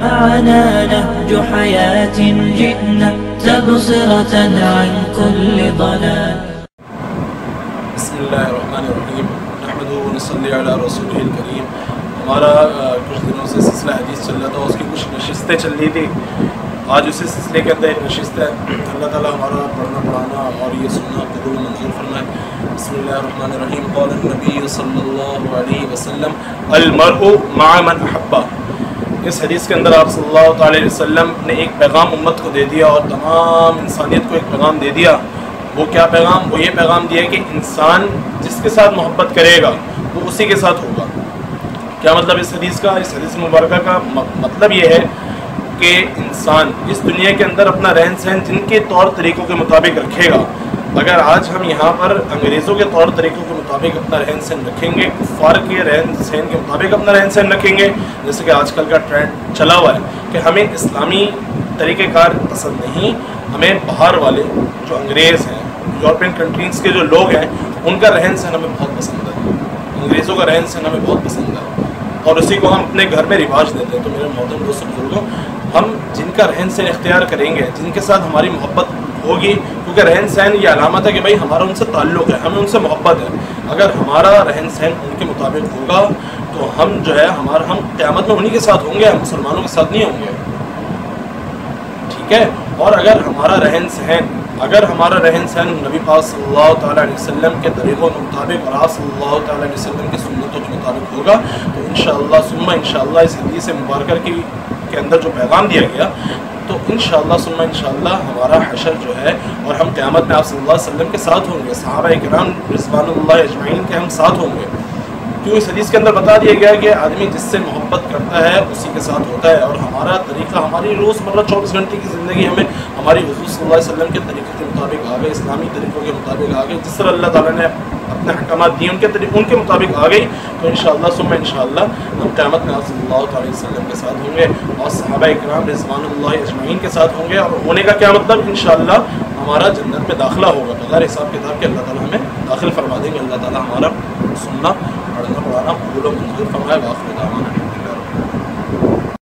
معنا نهج حياة جئنا تبصرة عن كل ضلال. بسم اللہ الرحمن الرحیم نحمدہ ونصلی علی رسولہ الکریم. ہمارا کچھ دنوں سے سلسلہ حدیث چل رہا تھا، اس کی کچھ نشستیں چل رہی تھی. آج اسی سلسلے کے اندر ایک نشست ہے. اللہ تعالیٰ ہمارا پڑھنا پڑھانا اور یہ سننا قبول منظور فرمائے. بسم اللہ الرحمن الرحیم. قال النبی صلی اللہ علیہ وسلم المرء مع من احب. اس حدیث کے اندر آپ صلی اللہ تعالی علیہ وسلم نے ایک پیغام امت کو دے دیا اور تمام انسانیت کو ایک پیغام دے دیا. وہ کیا پیغام؟ وہ یہ پیغام دیا کہ انسان جس کے ساتھ محبت کرے گا وہ اسی کے ساتھ ہوگا. کیا مطلب اس حدیث کا؟ اس حدیث مبارکہ کا مطلب یہ ہے کہ انسان اس دنیا کے اندر اپنا رہن سہن جن کے طور طریقوں کے مطابق رکھے گا. اگر آج ہم یہاں پر انگریزوں کے طور طریقوں کے مطابق اپنا رہن سہن رکھیں گے، کفار کے رہن سہن کے مطابق اپنا رہن سہن رکھیں گے، جیسے کہ آج کل کا ٹرینڈ چلا ہوا ہے کہ ہمیں اسلامی طریقہ کار پسند نہیں، ہمیں باہر والے جو انگریز ہیں، یورپین کنٹریز کے جو لوگ ہیں، ان کا رہن سہن ہمیں بہت پسند ہے، انگریزوں کا رہن سہن ہمیں بہت پسند ہے اور اسی کو ہم اپنے گھر میں رواج دیتے ہیں. تو میرے محترم دوستوں بزرگوں، ہم جن کا رہن سہن اختیار کریں گے، جن کے ساتھ ہماری محبت ہوگی، کیونکہ رہن سہن یہ علامت ہے کہ بھائی ہمارا ان سے تعلق ہے، ہمیں ان سے محبت ہے. اگر ہمارا رہن سہن ان کے مطابق ہوگا تو ہم جو ہے ہم قیامت میں انہی کے ساتھ ہوں گے، ہم مسلمانوں کے ساتھ نہیں ہوں گے. ٹھیک ہے؟ اور اگر ہمارا رہن سہن نبی پاک صلی اللہ تعالیٰ علیہ وسلم کے طریقوں کے مطابق اور آپ صلی اللہ تعالیٰ علیہ وسلم کی سنتوں کے مطابق ہوگا تو انشاءاللہ ثم انشاءاللہ اس حدیث مبارکہ کے اندر جو پیغام دیا گیا تو انشاءاللہ ثم انشاءاللہ ہمارا حشر جو ہے اور ہم قیامت میں آپ صلی اللہ علیہ وسلم کے ساتھ ہوں گے، صحابہ کرام رضوان اللہ اجمعین کے ہم ساتھ ہوں گے. کیوں؟ اس حدیث کے اندر بتا دیا گیا کہ آدمی جس سے محبت کرتا ہے اسی کے ساتھ ہوتا ہے. اور ہمارا طریقہ، ہماری روزمرہ 24 گھنٹے کی زندگی ہمیں ہماری حضور صلی اللہ علیہ وسلم کے طریقے کے مطابق آ گئے، اسلامی طریقوں کے مطابق آ گئے، جس طرح اللہ تعالیٰ نے اپنے احکامات دیے ان کے مطابق آ گئی تو انشاءاللہ ثم انشاءاللہ ہم قیامت میں آپ صلی اللہ تعالی وسلم کے ساتھ ہوں گے اور صحابہ کرام رضوان اللہ اجمعین کے ساتھ ہوں گے. اور ہونے کا کیا مطلب؟ انشاءاللہ ہمارا جنت میں داخلہ ہوگا بغیر حساب کتاب کے. اللہ تعالیٰ ہمیں داخل فرما دیں گے. اللہ تعالیٰ ہمارا سننا پڑھنا قبول و منظور فرمائے. وآخر دعوانا